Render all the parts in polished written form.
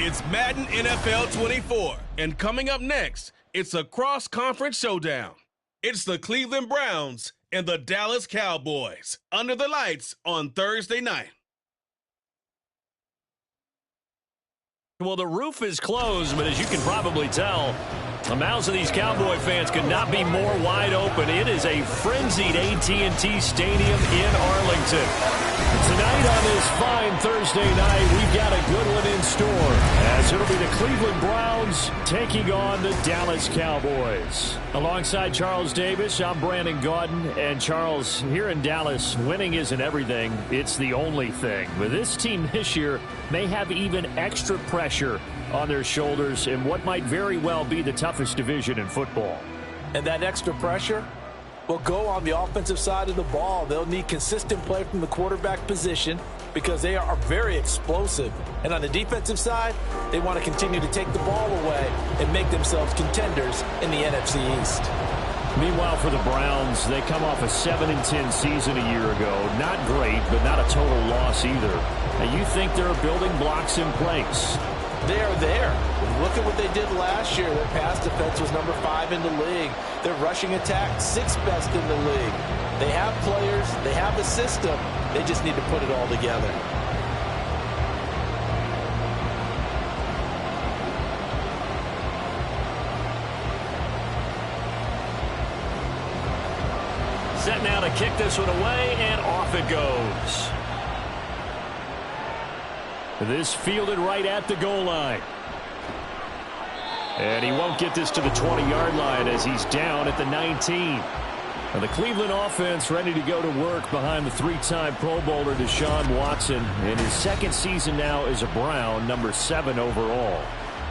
It's Madden NFL 24. And coming up next, it's a cross-conference showdown. It's the Cleveland Browns and the Dallas Cowboys under the lights on Thursday night. Well, the roof is closed, but as you can probably tell, the mouths of these Cowboy fans could not be more wide open. It is a frenzied AT&T Stadium in Arlington. Tonight on this fine Thursday night, we've got a good one in store, as it'll be the Cleveland Browns taking on the Dallas Cowboys. Alongside Charles Davis, I'm Brandon Gaudin. And Charles, here in Dallas, winning isn't everything. It's the only thing. But this team this year may have even extra pressure on their shoulders in what might very well be the toughest division in football. And that extra pressure will go on the offensive side of the ball. They'll need consistent play from the quarterback position because they are very explosive. And on the defensive side, they want to continue to take the ball away and make themselves contenders in the NFC East. Meanwhile, for the Browns, they come off a 7-10 season a year ago. Not great, but not a total loss either. And you think there are building blocks in place? They are there. Look at what they did last year. Their pass defense was number 5 in the league. Their rushing attack, 6th best in the league. They have players. They have a system. They just need to put it all together. Set now to kick this one away, and off it goes. This fielded right at the goal line. And he won't get this to the 20-yard line as he's down at the 19. And the Cleveland offense ready to go to work behind the 3-time Pro Bowler Deshaun Watson. In his second season now as a Brown, number 7 overall.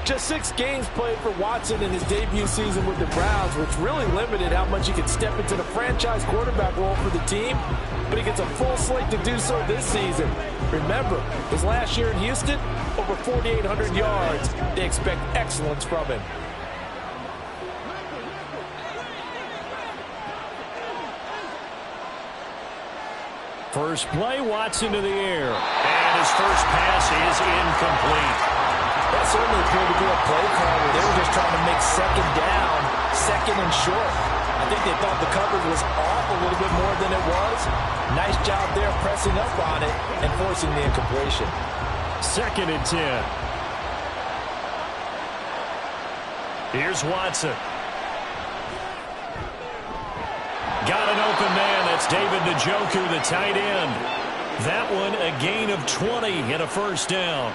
Just 6 games played for Watson in his debut season with the Browns, which really limited how much he could step into the franchise quarterback role for the team. But he gets a full slate to do so this season. Remember, his last year in Houston, over 4,800 yards. They expect excellence from him. First play, Watson to the air. And his first pass is incomplete. That certainly appeared to be a play call where they were just trying to make second down, second and short. I think they thought the coverage was off a little bit more than it was. Nice job there pressing up on it and forcing the incompletion. 2nd and 10. Here's Watson. Got an open man. That's David Njoku, the tight end. That one a gain of 20 and a first down.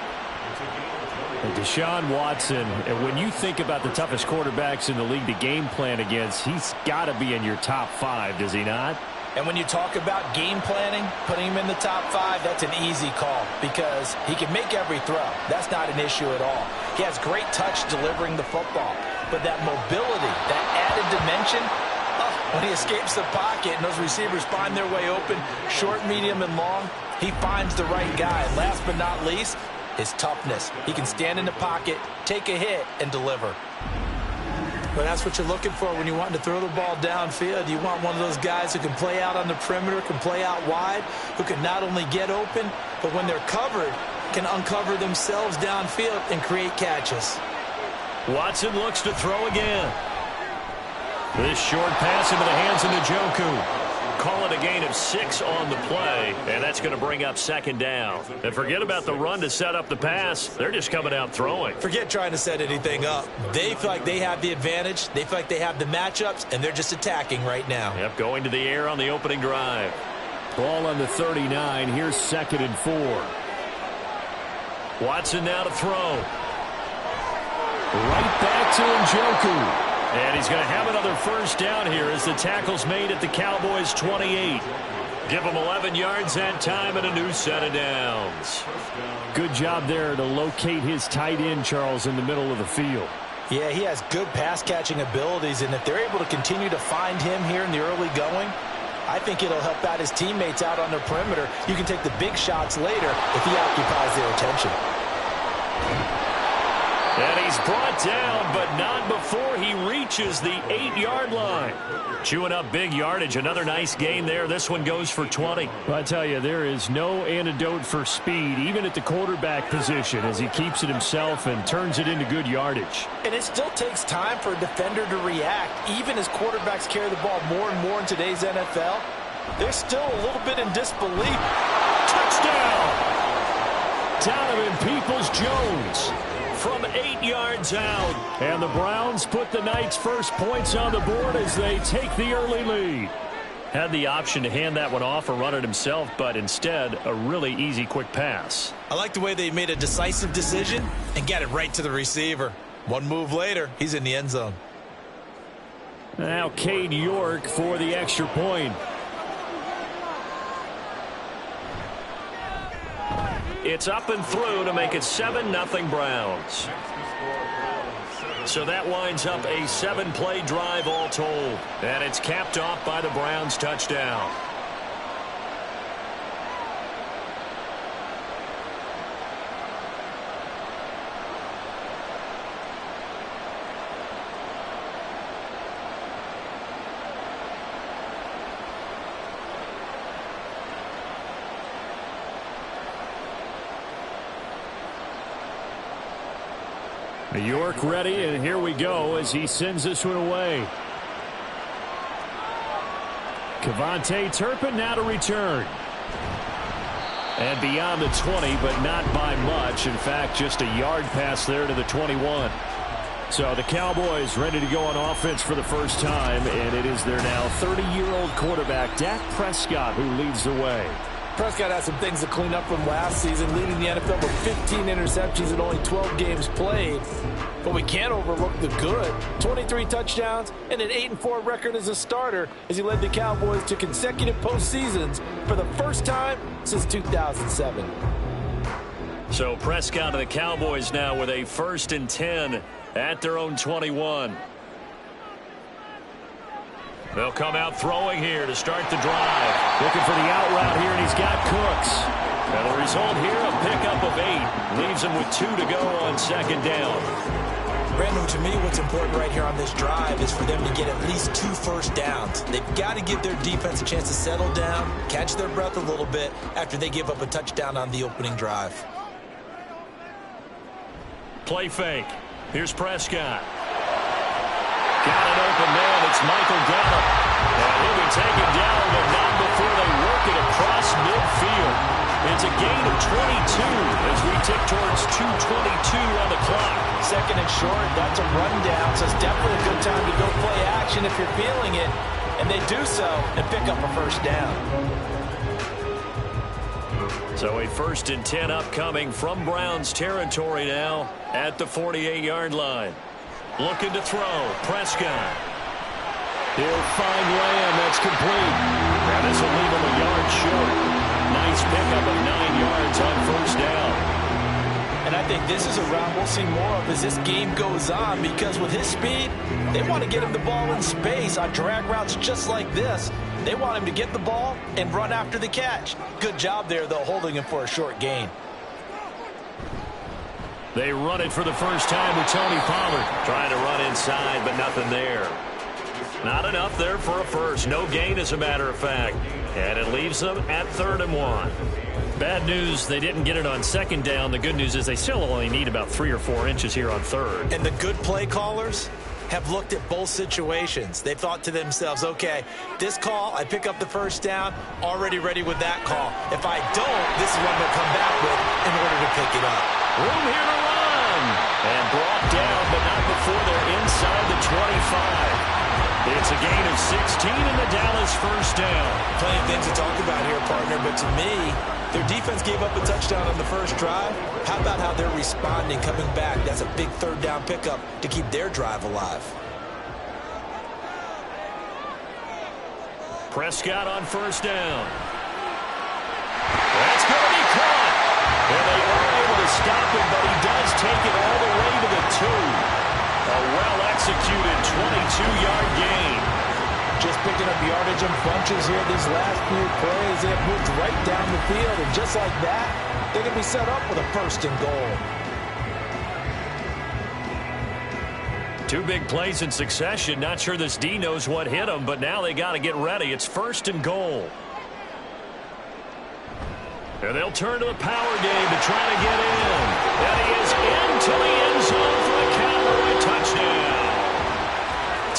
And Deshaun Watson, and when you think about the toughest quarterbacks in the league to game plan against, he's got to be in your top 5, does he not? And when you talk about game planning, putting him in the top 5, that's an easy call because he can make every throw. That's not an issue at all. He has great touch delivering the football. But that mobility, that added dimension, when he escapes the pocket and those receivers find their way open, short, medium, and long, he finds the right guy. Last but not least, his toughness. He can stand in the pocket, take a hit, and deliver. But that's what you're looking for when you want to throw the ball downfield. You want one of those guys who can play out on the perimeter, can play out wide, who can not only get open, but when they're covered, can uncover themselves downfield and create catches. Watson looks to throw again. This short pass into the hands of Njoku. Call it a gain of 6 on the play, and that's going to bring up 2nd down. And forget about the run to set up the pass. They're just coming out throwing. Forget trying to set anything up. They feel like they have the advantage. They feel like they have the matchups, and they're just attacking right now. Yep, going to the air on the opening drive. Ball on the 39. Here's 2nd and 4. Watson now to throw. Right back to Njoku. And he's going to have another first down here as the tackle's made at the Cowboys' 28. Give him 11 yards that time and a new set of downs. Good job there to locate his tight end, Charles, in the middle of the field. Yeah, he has good pass-catching abilities, and if they're able to continue to find him here in the early going, I think it'll help out his teammates out on the perimeter. You can take the big shots later if he occupies their attention. And he's brought down, but not before he reaches the 8-yard line. Chewing up big yardage. Another nice gain there. This one goes for 20. Well, I tell you, there is no antidote for speed, even at the quarterback position, as he keeps it himself and turns it into good yardage. And it still takes time for a defender to react. Even as quarterbacks carry the ball more and more in today's NFL, they're still a little bit in disbelief. Touchdown! Donovan Peoples-Jones from 8 yards out. And the Browns put the Knights' first points on the board as they take the early lead. Had the option to hand that one off or run it himself, but instead, a really easy, quick pass. I like the way they made a decisive decision and got it right to the receiver. One move later, he's in the end zone. Now Cade York for the extra point. It's up and through to make it 7-0 Browns. So that winds up a 7-play drive all told. And it's capped off by the Browns touchdown. York ready, and here we go as he sends this one away. Kevontae Turpin now to return. And beyond the 20, but not by much. In fact, just a yard pass there to the 21. So the Cowboys ready to go on offense for the first time, and it is their now 30-year-old quarterback, Dak Prescott, who leads the way. Prescott has some things to clean up from last season, leading the NFL with 15 interceptions and only 12 games played. But we can't overlook the good. 23 touchdowns and an 8-4 record as a starter as he led the Cowboys to consecutive postseasons for the first time since 2007. So Prescott and the Cowboys now with a 1st and 10 at their own 21. They'll come out throwing here to start the drive. Looking for the out route here, and he's got Cooks. And the result here, a pickup of 8. Leaves him with 2 to go on 2nd down. Brandon, to me, what's important right here on this drive is for them to get at least 2 first downs. They've got to give their defense a chance to settle down, catch their breath a little bit after they give up a touchdown on the opening drive. Play fake. Here's Prescott. Got an open man. It's Michael Gallup. And he'll be taken down, but not before they work it across midfield. It's a gain of 22 as we tick towards 2:22 on the clock. 2nd and short, that's a rundown, so it's definitely a good time to go play action if you're feeling it. And they do so and pick up a first down. So a 1st and 10 upcoming from Browns territory now at the 48-yard line. Looking to throw. Prescott. He'll find Lamb. That's complete. Now this will leave him a yard short. Nice pickup of 9 yards on 1st down. And I think this is a route we'll see more of as this game goes on, because with his speed, they want to get him the ball in space on drag routes just like this. They want him to get the ball and run after the catch. Good job there, though, holding him for a short gain. They run it for the first time with Tony Pollard. Trying to run inside, but nothing there. Not enough there for a first. No gain, as a matter of fact. And it leaves them at 3rd and 1. Bad news, they didn't get it on 2nd down. The good news is they still only need about 3 or 4 inches here on 3rd. And the good play callers have looked at both situations. They've thought to themselves, okay, this call, I pick up the first down, already ready with that call. If I don't, this is what I'm going to come back with in order to pick it up. Room here to run. And brought down, but not before they're inside the 25. It's a gain of 16 in the Dallas 1st down. Plenty of things to talk about here, partner, but to me, their defense gave up a touchdown on the first drive. How about how they're responding, coming back? That's a big 3rd down pickup to keep their drive alive. Prescott on 1st down. That's going to be caught. And they are able to stop him, but he does take it all the way to the 2. A well-executed 22-yard gain. Just picking up yardage in bunches here these last few plays. They have moved right down the field, and just like that, they can be set up with a 1st and goal. Two big plays in succession. Not sure this D knows what hit him, but now they got to get ready. It's 1st and goal. And they'll turn to the power game to try to get in. And he is into the end zone for the Cowboy touchdown.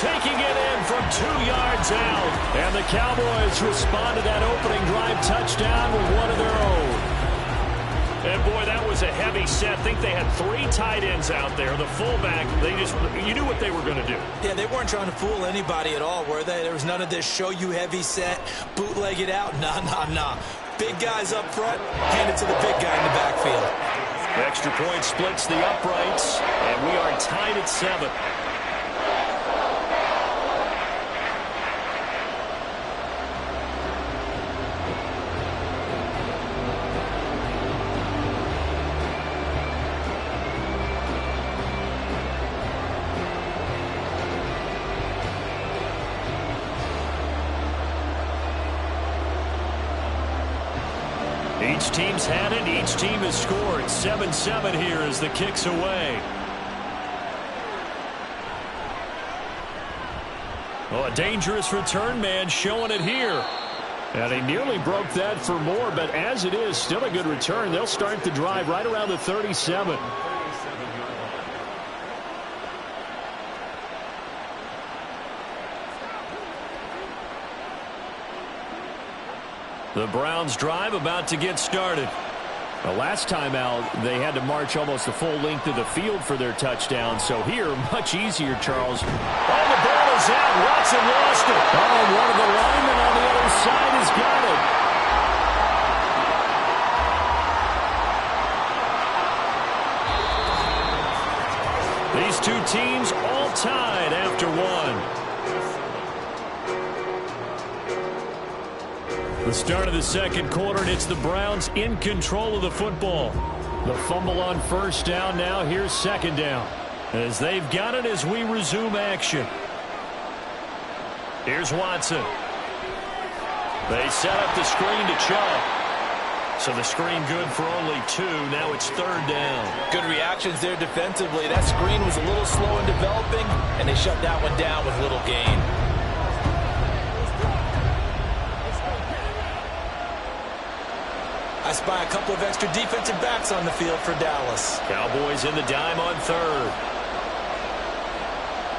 Taking it in from 2 yards out. And the Cowboys respond to that opening drive touchdown with one of their own. And, boy, that was a heavy set. I think they had 3 tight ends out there. The fullback, you knew what they were going to do. Yeah, they weren't trying to fool anybody at all, were they? There was none of this show you heavy set, bootleg it out. Nah. Big guys up front, hand it to the big guy in the backfield. The extra point splits the uprights, and we are tied at 7. Each team's had it. Each team has scored. 7-7 here as the kick's away. Oh, a dangerous return man showing it here. And he nearly broke that for more, but as it is, still a good return. They'll start the drive right around the 37. The Browns drive about to get started. The last time out, they had to march almost the full length of the field for their touchdown. So here, much easier, Charles. Oh, the ball is out. Watson lost it. Oh, one of the linemen on the other side has got it. These two teams all tied after one. The start of the second quarter, and it's the Browns in control of the football. The fumble on first down now. Here's second down. As they've got it as we resume action. Here's Watson. They set up the screen to Chubb. So the screen good for only 2. Now it's 3rd down. Good reactions there defensively. That screen was a little slow in developing, and they shut that one down with little gain. I spy a couple of extra defensive backs on the field for Dallas. Cowboys in the dime on 3rd.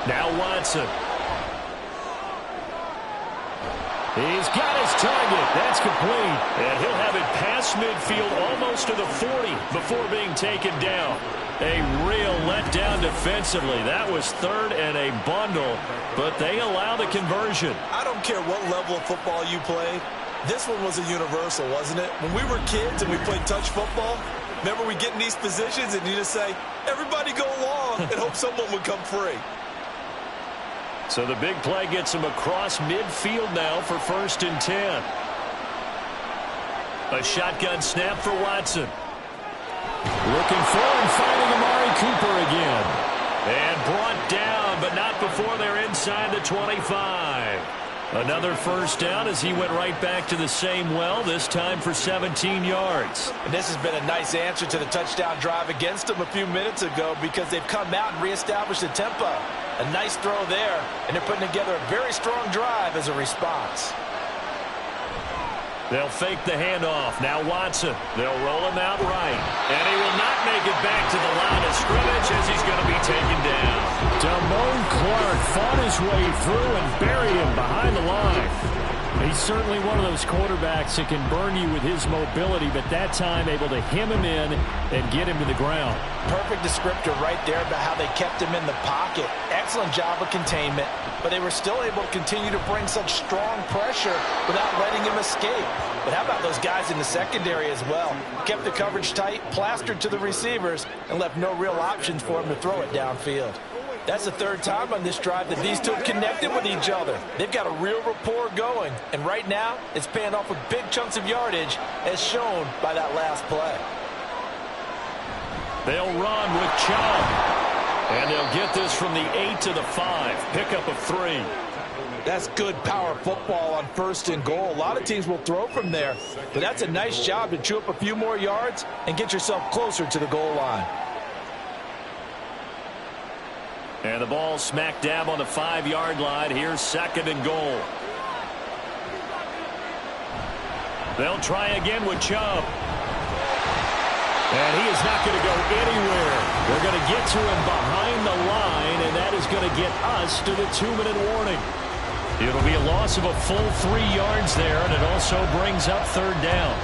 Now Watson. He's got his target. That's complete. And he'll have it past midfield almost to the 40 before being taken down. A real letdown defensively. That was 3rd and a bundle, but they allow the conversion. I don't care what level of football you play. This one was a universal, wasn't it? When we were kids and we played touch football, remember we get in these positions and you just say, everybody go along, and hope someone would come free. So the big play gets him across midfield now for 1st and 10. A shotgun snap for Watson. Looking for and finding Amari Cooper again. And brought down, but not before they're inside the 25. Another 1st down as he went right back to the same well, this time for 17 yards. And this has been a nice answer to the touchdown drive against them a few minutes ago because they've come out and reestablished the tempo. A nice throw there, and they're putting together a very strong drive as a response. They'll fake the handoff. Now Watson. They'll roll him out right. And he will not make it back to the line of scrimmage as he's going to be taken down. Damone Clark fought his way through and buried him behind the line. He's certainly one of those quarterbacks that can burn you with his mobility, but that time able to hem him in and get him to the ground. Perfect descriptor right there about how they kept him in the pocket. Excellent job of containment, but they were still able to continue to bring such strong pressure without letting him escape. But how about those guys in the secondary as well? Kept the coverage tight, plastered to the receivers, and left no real options for him to throw it downfield. That's the 3rd time on this drive that these two have connected with each other. They've got a real rapport going, and right now it's paying off with big chunks of yardage as shown by that last play. They'll run with Chubb, and they'll get this from the 8 to the 5. Pickup of 3. That's good power football on 1st and goal. A lot of teams will throw from there, but that's a nice job to chew up a few more yards and get yourself closer to the goal line. And the ball smack dab on the 5-yard line. Here's 2nd and goal. They'll try again with Chubb. And he is not going to go anywhere. They're going to get to him behind the line, and that is going to get us to the 2-minute warning. It'll be a loss of a full 3 yards there, and it also brings up 3rd down.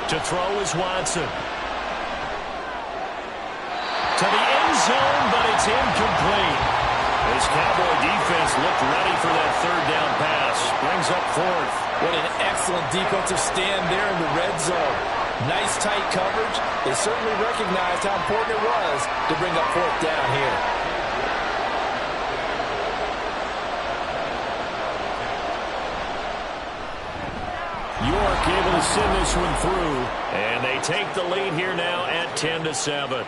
To throw is Watson. To the end zone, but it's incomplete. This Cowboy defense looked ready for that 3rd down pass. Brings up 4th. What an excellent defensive stand there in the red zone. Nice tight coverage. They certainly recognized how important it was to bring up 4th down here. York able to send this one through. And they take the lead here now at 10-7.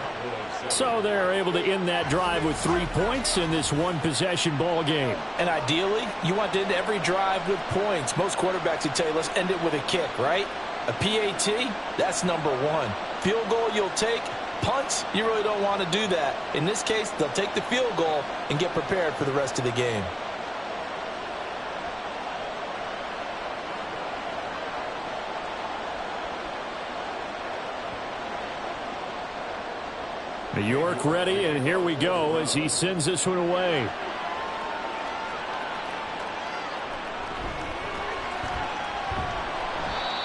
So they're able to end that drive with 3 points in this one-possession ball game. And ideally, you want to end every drive with points. Most quarterbacks would tell you, let's end it with a kick, right? A PAT, that's number 1. Field goal you'll take. Punts, you really don't want to do that. In this case, they'll take the field goal and get prepared for the rest of the game. York ready, and here we go as he sends this one away.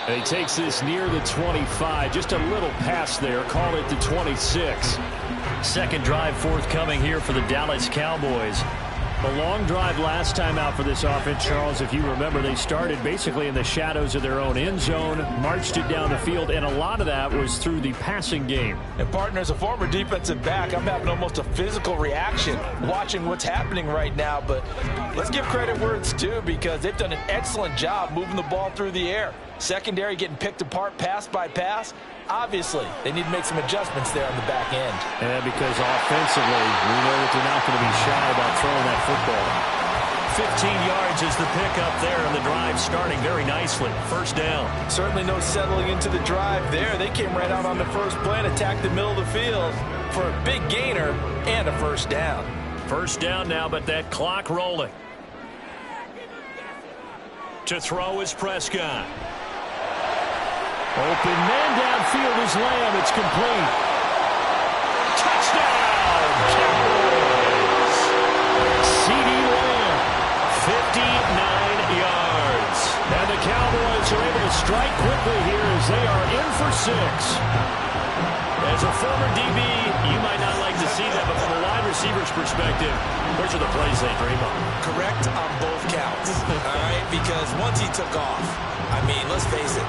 And he takes this near the 25. Just a little pass there. Call it the 26. 2nd drive forthcoming here for the Dallas Cowboys. A long drive last time out for this offense, Charles. If you remember, they started basically in the shadows of their own end zone, marched it down the field, and a lot of that was through the passing game. And, partner, as a former defensive back, I'm having almost a physical reaction watching what's happening right now. But let's give credit where it's due, because they've done an excellent job moving the ball through the air. Secondary getting picked apart pass by pass. Obviously, they need to make some adjustments there on the back end. And because offensively, we know that they're not going to be shy about throwing that football. 15 yards is the pickup there, and the drive starting very nicely. 1st down. Certainly no settling into the drive there. They came right out on the first play and attacked the middle of the field for a big gainer and a 1st down. 1st down now, but that clock rolling. To throw is Prescott. Open man downfield is Lamb. It's complete. Touchdown, Cowboys. C.D. Lamb, 59 yards. And the Cowboys are able to strike quickly here as they are in for 6. As a former DB, you might not like to see that, but from a wide receiver's perspective, those are the plays they dream of. Correct on both counts, all right? Because once he took off, I mean, let's face it,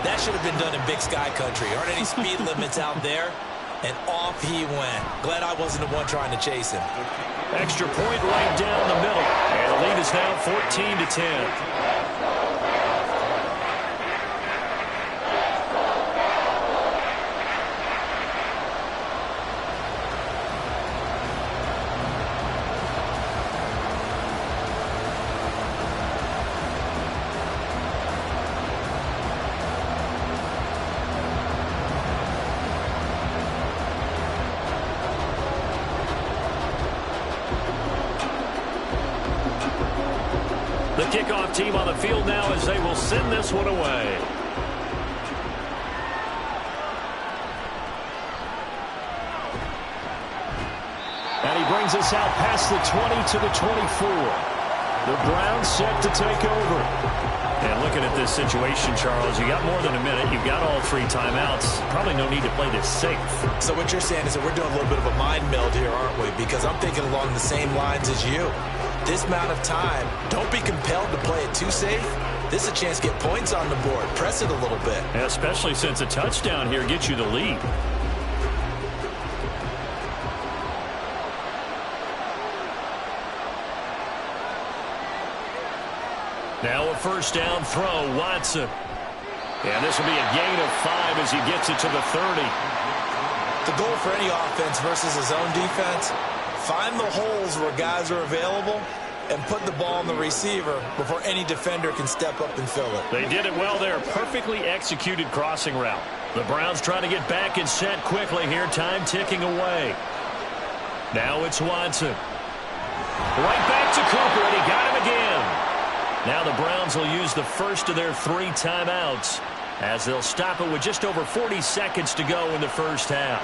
that should have been done in Big Sky Country. Aren't any speed limits out there? And off he went. Glad I wasn't the one trying to chase him. Extra point right down the middle. And the lead is now 14-10. The kickoff team on the field now as they will send this one away. And he brings us out past the 20 to the 24. The Browns set to take over. And looking at this situation, Charles, you got more than a minute. You've got all 3 timeouts. Probably no need to play this safe. So what you're saying is that we're doing a little bit of a mind meld here, aren't we? Because I'm thinking along the same lines as you. This amount of time, don't be compelled to play it too safe. This is a chance to get points on the board. Press it a little bit. Yeah, especially since a touchdown here gets you the lead. Now a 1st down throw, Watson. And this will be a gain of 5 as he gets it to the 30. The goal for any offense versus his own defense, find the holes where guys are available and put the ball on the receiver before any defender can step up and fill it. They did it well there. Perfectly executed crossing route. The Browns trying to get back and set quickly here. Time ticking away. Now it's Watson. Right back to Cooper, and he got him again. Now the Browns will use the first of their 3 timeouts as they'll stop it with just over 40 seconds to go in the first half.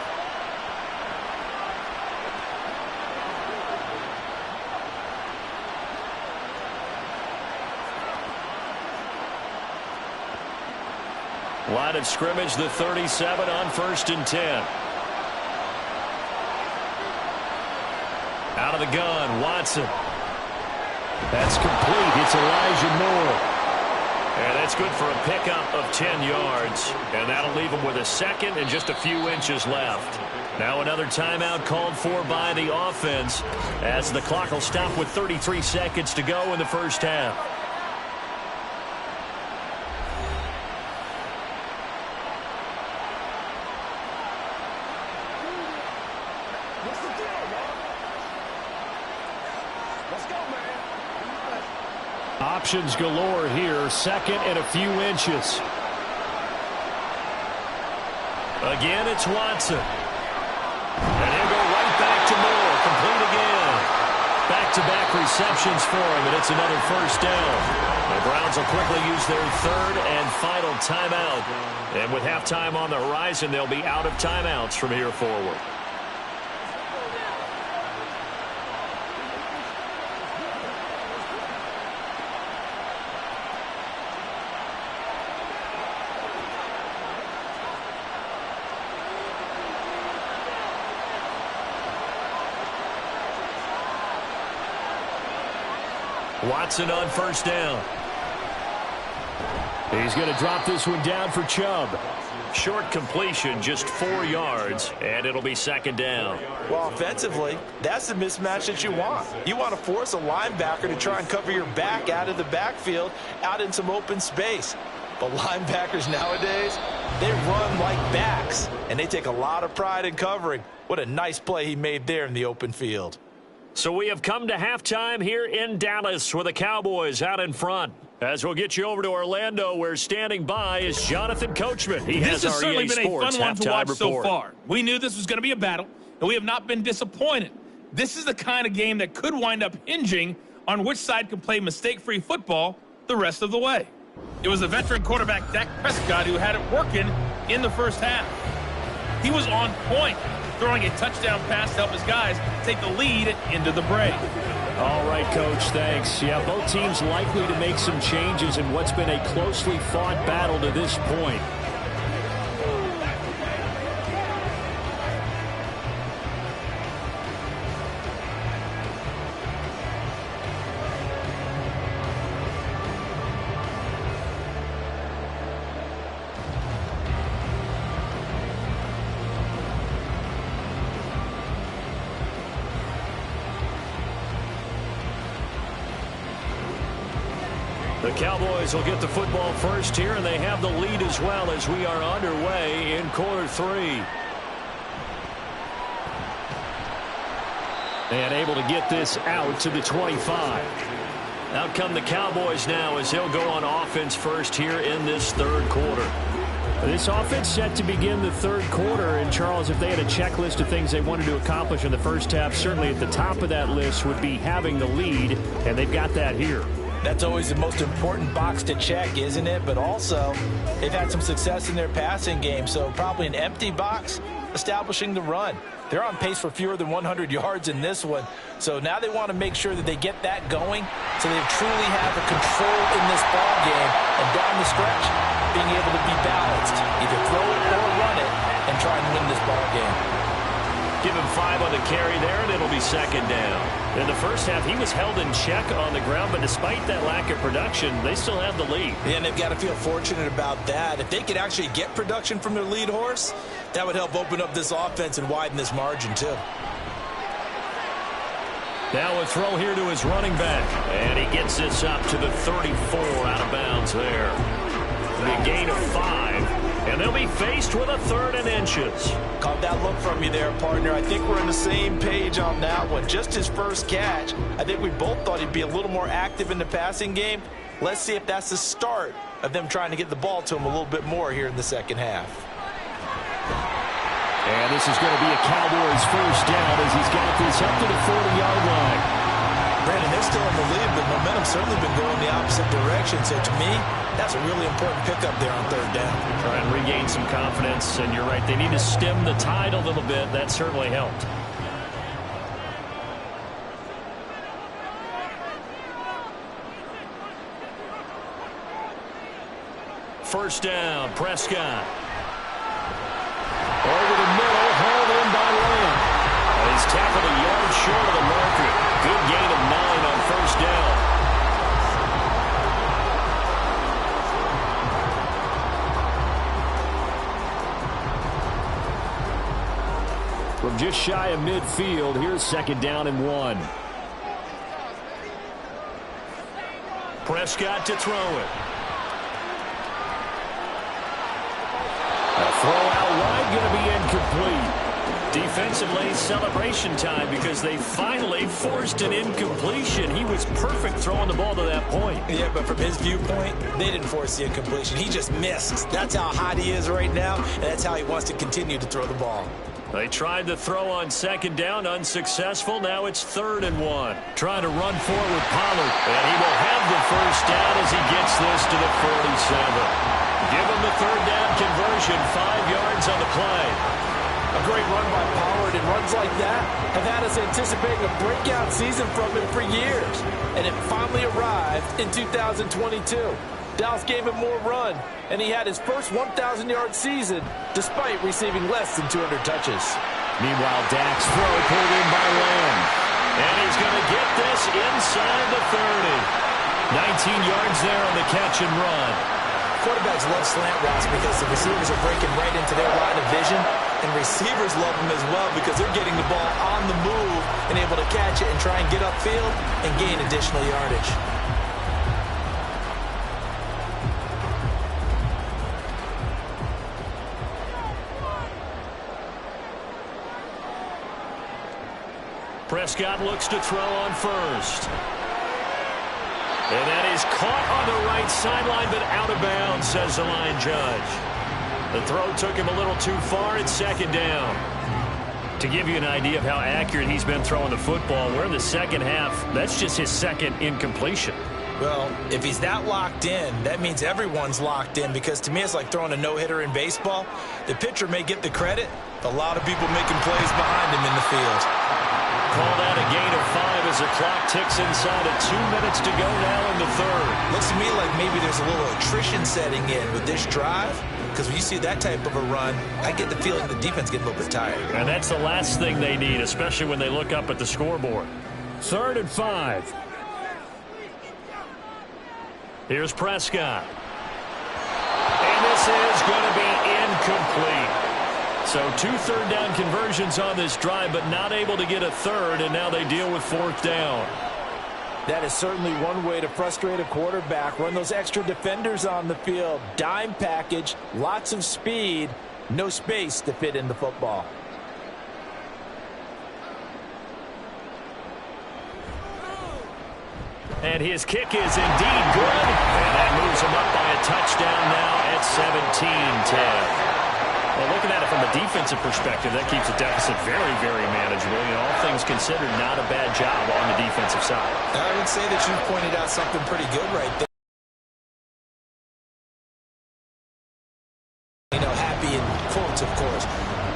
Line of scrimmage, the 37 on 1st and 10. Out of the gun, Watson. That's complete. It's Elijah Moore. And that's good for a pickup of 10 yards. And that'll leave him with a second and just a few inches left. Now another timeout called for by the offense as the clock will stop with 33 seconds to go in the first half. Options galore here. Second and a few inches. Again, it's Watson. And he'll go right back to Moore. Complete again. Back-to-back receptions for him, and it's another first down. The Browns will quickly use their 3rd and final timeout. And with halftime on the horizon, they'll be out of timeouts from here forward. Watson on first down. He's going to drop this one down for Chubb. Short completion, just 4 yards, and it'll be second down. Well, offensively, that's the mismatch that you want. You want to force a linebacker to try and cover your back out of the backfield, out in some open space. But linebackers nowadays, they run like backs, and they take a lot of pride in covering. What a nice play he made there in the open field. So we have come to halftime here in Dallas with the Cowboys out in front. As we'll get you over to Orlando, where standing by is Jonathan Coachman. He has our certainly EA been Sports a fun one to watch report. so far. We knew this was going to be a battle, and we have not been disappointed. This is the kind of game that could wind up hinging on which side can play mistake-free football the rest of the way. It was the veteran quarterback Dak Prescott who had it working in the first half. He was on point, throwing a touchdown pass to help his guys take the lead into the break. All right, Coach, thanks. Yeah, both teams likely to make some changes in what's been a closely fought battle to this point. The Cowboys will get the football first here, and they have the lead as well as we are underway in quarter 3. And able to get this out to the 25. Out come the Cowboys now as they'll go on offense first here in this third quarter. This offense set to begin the third quarter, and Charles, if they had a checklist of things they wanted to accomplish in the first half, certainly at the top of that list would be having the lead, and they've got that here. That's always the most important box to check, isn't it? But also, they've had some success in their passing game, so probably an empty box establishing the run. They're on pace for fewer than 100 yards in this one, so now they want to make sure that they get that going so they truly have a control in this ball game, and down the stretch, being able to be balanced, either throw it or run it, and try and win this ball game. Give him 5 on the carry there, and it'll be second down. In the first half, he was held in check on the ground, but despite that lack of production, they still have the lead. Yeah, and they've got to feel fortunate about that. If they could actually get production from their lead horse, that would help open up this offense and widen this margin, too. Now a throw here to his running back, and he gets this up to the 34 out of bounds there. The gain of 5, And they'll be faced with a 3rd and inches. Caught that look from you there, partner. I think we're on the same page on that one. Just his first catch. I think we both thought he'd be a little more active in the passing game. Let's see if that's the start of them trying to get the ball to him a little bit more here in the second half. And this is going to be a Cowboys first down as he's got this up to the 40-yard line. Brandon, they're still in the lead, but momentum's certainly been going the opposite direction. So to me, that's a really important pickup there on 3rd down. Try and regain some confidence, and you're right, they need to stem the tide a little bit. That certainly helped. First down, Prescott. Over the middle, hauled in by Lamb. He's tackled a yard short of the marker. Good gain of 9 on first down. From just shy of midfield, here's 2nd down and 1. Prescott to throw it. A throw out wide, going to be incomplete. Defensively, celebration time because they finally forced an incompletion. He was perfect throwing the ball to that point. Yeah, but from his viewpoint, they didn't force the incompletion. He just missed. That's how hot he is right now, and that's how he wants to continue to throw the ball. They tried to throw on 2nd down, unsuccessful. Now it's 3rd and 1. Trying to run forward Pollard, and he will have the first down as he gets this to the 47. Give him the 3rd down conversion, 5 yards on the play. A great run by Pollard, and runs like that have had us anticipating a breakout season from him for years. And it finally arrived in 2022. Dallas gave him more run, and he had his first 1,000-yard season despite receiving less than 200 touches. Meanwhile, Dak's throw pulled in by Lamb. And he's going to get this inside the 30. 19 yards there on the catch and run. Quarterbacks love slant routes because the receivers are breaking right into their line of vision, and receivers love them as well because they're getting the ball on the move and able to catch it and try and get upfield and gain additional yardage. Prescott looks to throw on first. And that is caught on the right sideline, but out of bounds, says the line judge. The throw took him a little too far. It's 2nd down. To give you an idea of how accurate he's been throwing the football, we're in the second half. That's just his 2nd incompletion. Well, if he's that locked in, that means everyone's locked in, because to me it's like throwing a no-hitter in baseball. The pitcher may get the credit, but a lot of people making plays behind him in the field. Called out a gain of 5 as the clock ticks inside of 2 minutes to go now in the 3rd. Looks to me like maybe there's a little attrition setting in with this drive, because when you see that type of a run, I get the feeling the defense getting a little bit tired. And that's the last thing they need, especially when they look up at the scoreboard. 3rd and 5. Here's Prescott. And this is going to be incomplete. So 2 3rd down conversions on this drive, but not able to get a 3rd, and now they deal with 4th down. That is certainly one way to frustrate a quarterback. Run those extra defenders on the field. Dime package, lots of speed, no space to fit in the football. And his kick is indeed good. And that moves him up by a touchdown now at 17-10. Well, looking at it from a defensive perspective, that keeps the deficit very, very manageable. You know, all things considered, not a bad job on the defensive side. I would say that you pointed out something pretty good right there. You know, happy in quotes, of course.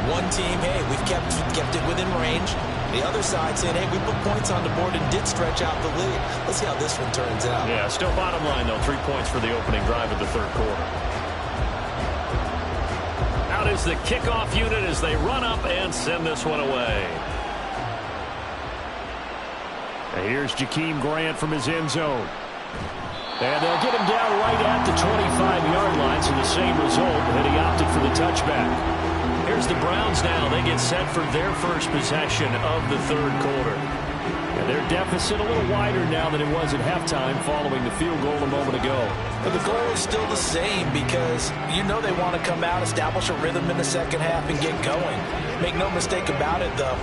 One team, hey, we've kept it within range. The other side saying, hey, we put points on the board and did stretch out the lead. Let's see how this one turns out. Yeah, still bottom line, though, 3 points for the opening drive of the 3rd quarter. Out is the kickoff unit as they run up and send this one away. And here's Jakeem Grant from his end zone. And they'll get him down right at the 25-yard line, so the same result, and he opted for the touchback. Here's the Browns now. They get set for their first possession of the 3rd quarter. And their deficit a little wider now than it was at halftime following the field goal a moment ago. But the goal is still the same because you know they want to come out, establish a rhythm in the second half, and get going. Make no mistake about it, though.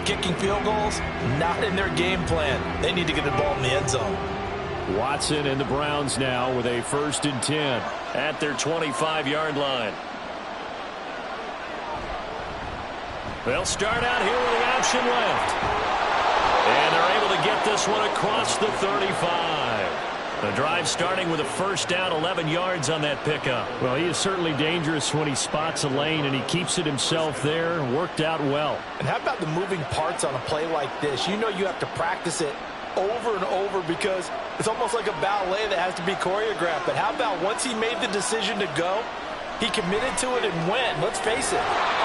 Kicking field goals, not in their game plan. They need to get the ball in the end zone. Watson and the Browns now with a 1st and 10 at their 25-yard line. They'll start out here with the option left. And they're able to get this one across the 35. The drive starting with a 1st down, 11 yards on that pickup. Well, he is certainly dangerous when he spots a lane, and he keeps it himself there. Worked out well. And how about the moving parts on a play like this? You know you have to practice it over and over because it's almost like a ballet that has to be choreographed. But how about once he made the decision to go, he committed to it and went. Let's face it,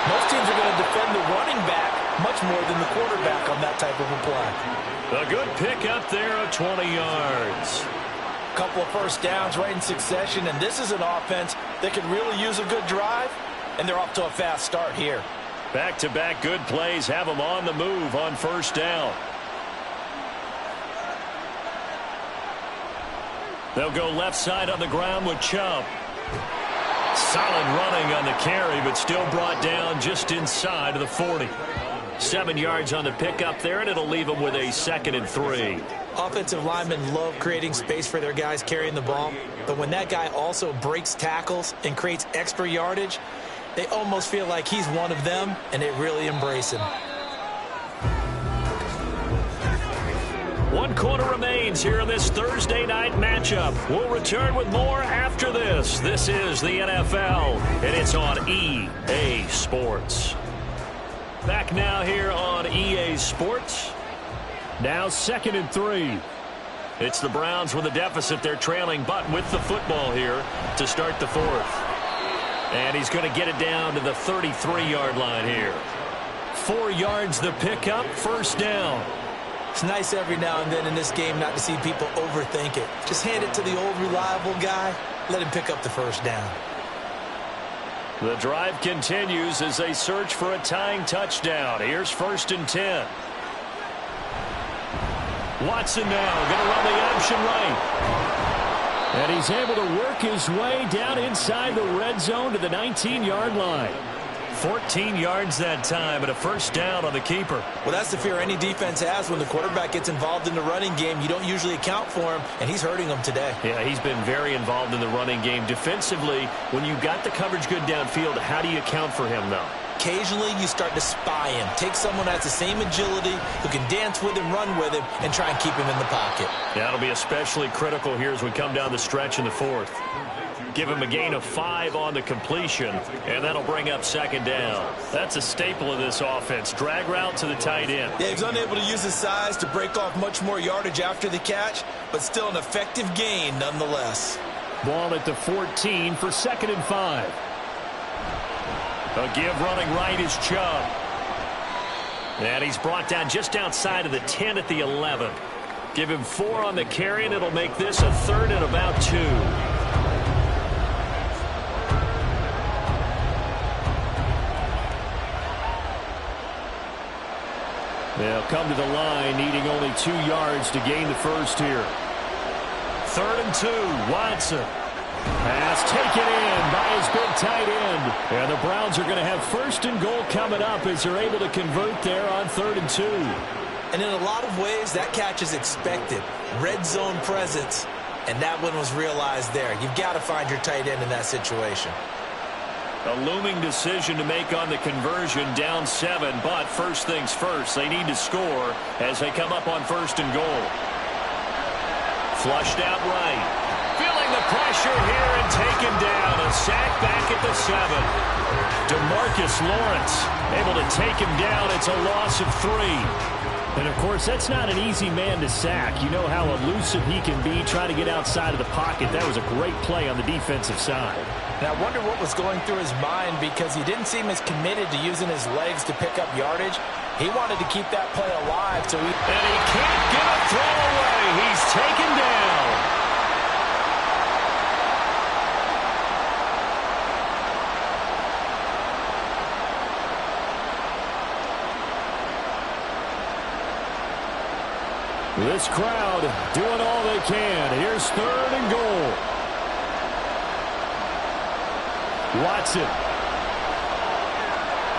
most teams are going to defend the running back much more than the quarterback on that type of a play. A good pick up there of 20 yards. A couple of 1st downs right in succession, and this is an offense that could really use a good drive, and they're off to a fast start here. Back-to-back good plays have them on the move on 1st down. They'll go left side on the ground with Chubb. Solid running on the carry, but still brought down just inside of the 40. 7 yards on the pickup there, and it'll leave them with a 2nd and 3. Offensive linemen love creating space for their guys carrying the ball, but when that guy also breaks tackles and creates extra yardage, they almost feel like he's one of them, and they really embrace him. 1 quarter remains here in this Thursday night matchup. We'll return with more after this. This is the NFL, and it's on EA Sports. Back now here on EA Sports. Now 2nd and 3. It's the Browns with a deficit. They're trailing, but with the football here to start the 4th. And he's going to get it down to the 33-yard line here. 4 yards the pickup, 1st down. It's nice every now and then in this game not to see people overthink it. Just hand it to the old reliable guy. Let him pick up the 1st down. The drive continues as they search for a tying touchdown. Here's 1st and 10. Watson now going to run the option right. And he's able to work his way down inside the red zone to the 19-yard line. 14 yards that time, but a 1st down on the keeper. Well, that's the fear any defense has when the quarterback gets involved in the running game. You don't usually account for him, and he's hurting them today. Yeah, he's been very involved in the running game. Defensively, when you got the coverage good downfield, how do you account for him, though? Occasionally, you start to spy him. Take someone that has the same agility, who can dance with him, run with him, and try and keep him in the pocket. Yeah, that'll be especially critical here as we come down the stretch in the 4th. Give him a gain of 5 on the completion, and that'll bring up 2nd down. That's a staple of this offense. Drag route to the tight end. Yeah, he's unable to use his size to break off much more yardage after the catch, but still an effective gain nonetheless. Ball at the 14 for 2nd and 5. A give running right is Chubb. And he's brought down just outside of the 10 at the 11. Give him 4 on the carry, and it'll make this a 3rd and about 2. They'll come to the line, needing only 2 yards to gain the 1st here. 3rd and 2, Watson. Pass taken in by his big tight end. And the Browns are going to have 1st and goal coming up as they're able to convert there on 3rd and 2. And in a lot of ways, that catch is expected. Red zone presence, and that one was realized there. You've got to find your tight end in that situation. A looming decision to make on the conversion, down 7, but first things first, they need to score as they come up on 1st and goal. Flushed out right. Feeling the pressure here and taken down. A sack back at the 7. DeMarcus Lawrence able to take him down. It's a loss of 3. And, of course, that's not an easy man to sack. You know how elusive he can be trying to get outside of the pocket. That was a great play on the defensive side. And I wonder what was going through his mind because he didn't seem as committed to using his legs to pick up yardage. He wanted to keep that play alive. And he can't get a throw away. He's taken down. This crowd doing all they can. Here's 3rd and goal. Watson.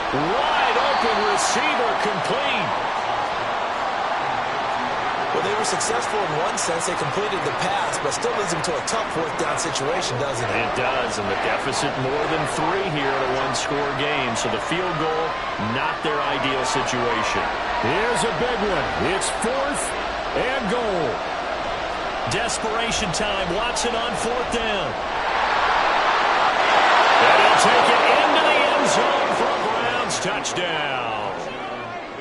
Wide open receiver, complete. Well, they were successful in one sense. They completed the pass, but still leads them to a tough 4th down situation, doesn't it? It does, and the deficit more than 3 here in a one-score game. So the field goal, not their ideal situation. Here's a big one. It's 4th and goal. Desperation time. Watson on 4th down. And he'll take it into the end zone for a Browns touchdown.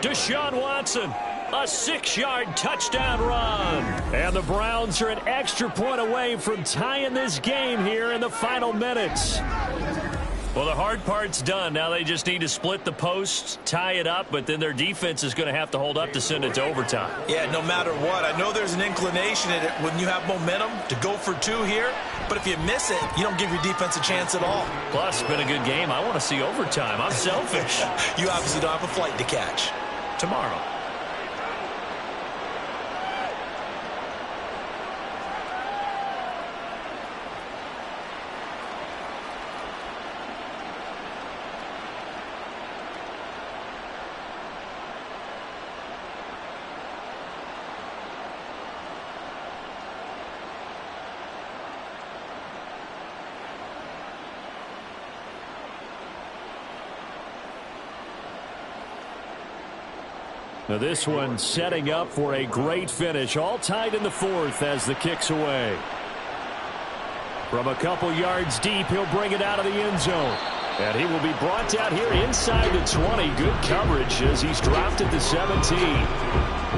Deshaun Watson. A 6-yard touchdown run. And the Browns are an extra point away from tying this game here in the final minutes. Well, the hard part's done. Now they just need to split the posts, tie it up, but then their defense is going to have to hold up to send it to overtime. Yeah, no matter what. I know there's an inclination in it when you have momentum to go for 2 here, but if you miss it, you don't give your defense a chance at all. Plus, it's been a good game. I want to see overtime. I'm selfish. You obviously don't have a flight to catch. Tomorrow. Now this one setting up for a great finish. All tied in the 4th as the kick's away. From a couple yards deep, he'll bring it out of the end zone. And he will be brought down here inside the 20. Good coverage as he's dropped at the 17.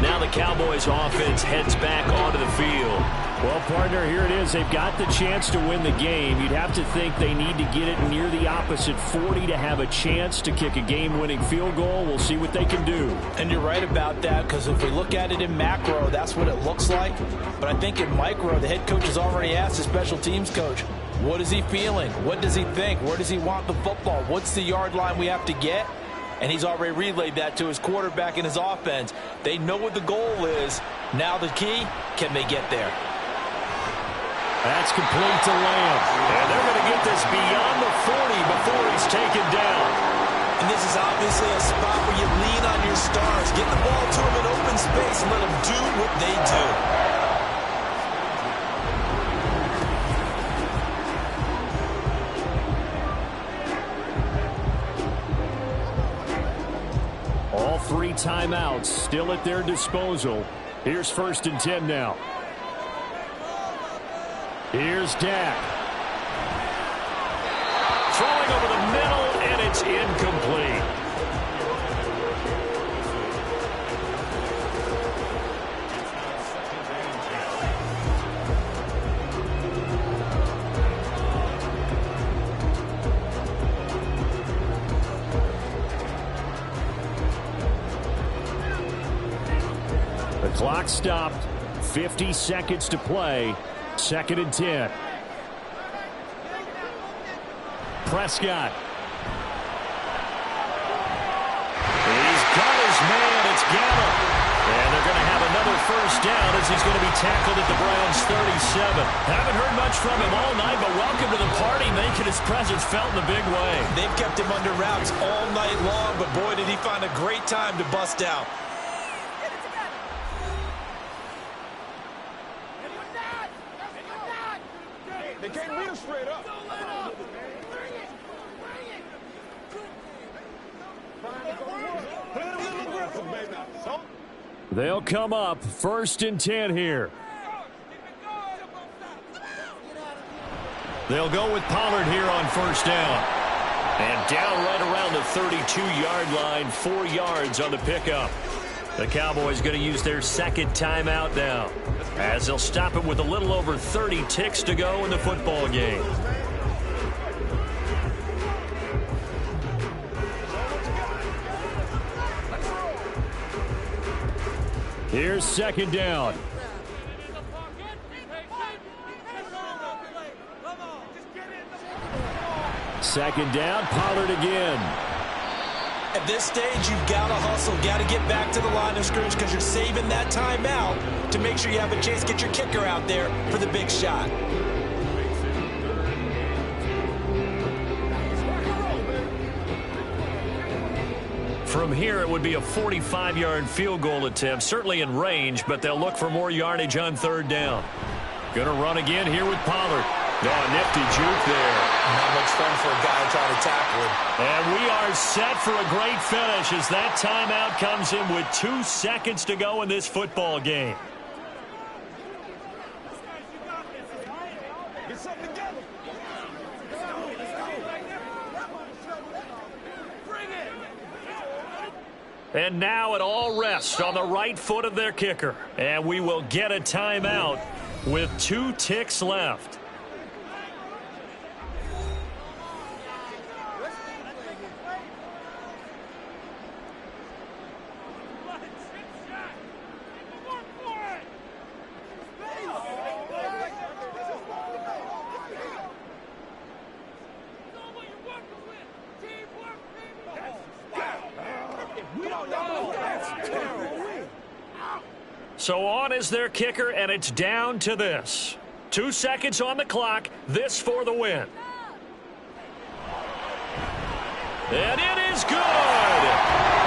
Now the Cowboys offense heads back onto the field. Well, partner, here it is. They've got the chance to win the game. You'd have to think they need to get it near the opposite 40 to have a chance to kick a game-winning field goal. We'll see what they can do. And you're right about that, because if we look at it in macro, that's what it looks like. But I think in micro, the head coach has already asked the special teams coach, what is he feeling? What does he think? Where does he want the football? What's the yard line we have to get? And he's already relayed that to his quarterback and his offense. They know what the goal is. Now the key, can they get there? That's complete to Lamb. And they're going to get this beyond the 40 before he's taken down. And this is obviously a spot where you lean on your stars. Get the ball to them in open space and let them do what they do. All 3 timeouts still at their disposal. Here's 1st and 10 now. Here's Dak. Throwing over the middle, and it's incomplete. The clock stopped. 50 seconds to play. 2nd and 10. Prescott. He's got his man. It's Gallup. And they're going to have another 1st down as he's going to be tackled at the Browns' 37. Haven't heard much from him all night, but welcome to the party, making his presence felt in a big way. They've kept him under wraps all night long, but boy, did he find a great time to bust out. They can't read him straight up. They'll come up 1st and 10 here. They'll go with Pollard here on 1st down. And down right around the 32-yard line, 4 yards on the pickup. The Cowboys going to use their 2nd timeout now, as they'll stop it with a little over 30 ticks to go in the football game. Here's 2nd down. Second down, Pollard again. At this stage, you've got to hustle, got to get back to the line of scrimmage because you're saving that timeout to make sure you have a chance to get your kicker out there for the big shot. From here, it would be a 45-yard field goal attempt, certainly in range, but they'll look for more yardage on third down. Going to run again here with Pollard. Oh, nifty juke there. Not much fun for a guy trying to tackle him. And we are set for a great finish as that timeout comes in with 2 seconds to go in this football game. Get something together. And now it all rests on the right foot of their kicker. And we will get a timeout with 2 ticks left. So on is their kicker, and it's down to this. 2 seconds on the clock. This for the win. And it is good.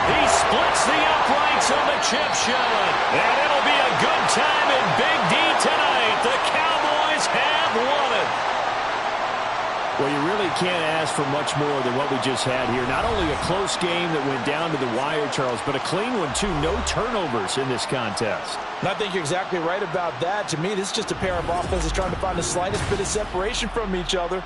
He splits the uprights on the chip shot. And it'll be a good time in Big D tonight. The Cowboys have won it. Well, you really can't ask for much more than what we just had here. Not only a close game that went down to the wire, Charles, but a clean one, too. No turnovers in this contest. And I think you're exactly right about that. To me, this is just a pair of offenses trying to find the slightest bit of separation from each other.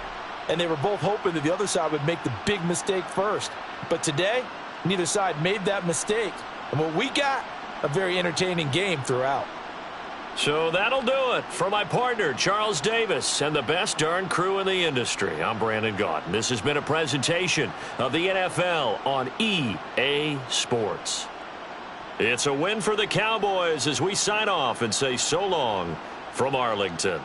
And they were both hoping that the other side would make the big mistake first. But today, neither side made that mistake. And what we got, a very entertaining game throughout. So that'll do it for my partner, Charles Davis, and the best darn crew in the industry. I'm Brandon Gaudin. This has been a presentation of the NFL on EA Sports. It's a win for the Cowboys as we sign off and say so long from Arlington.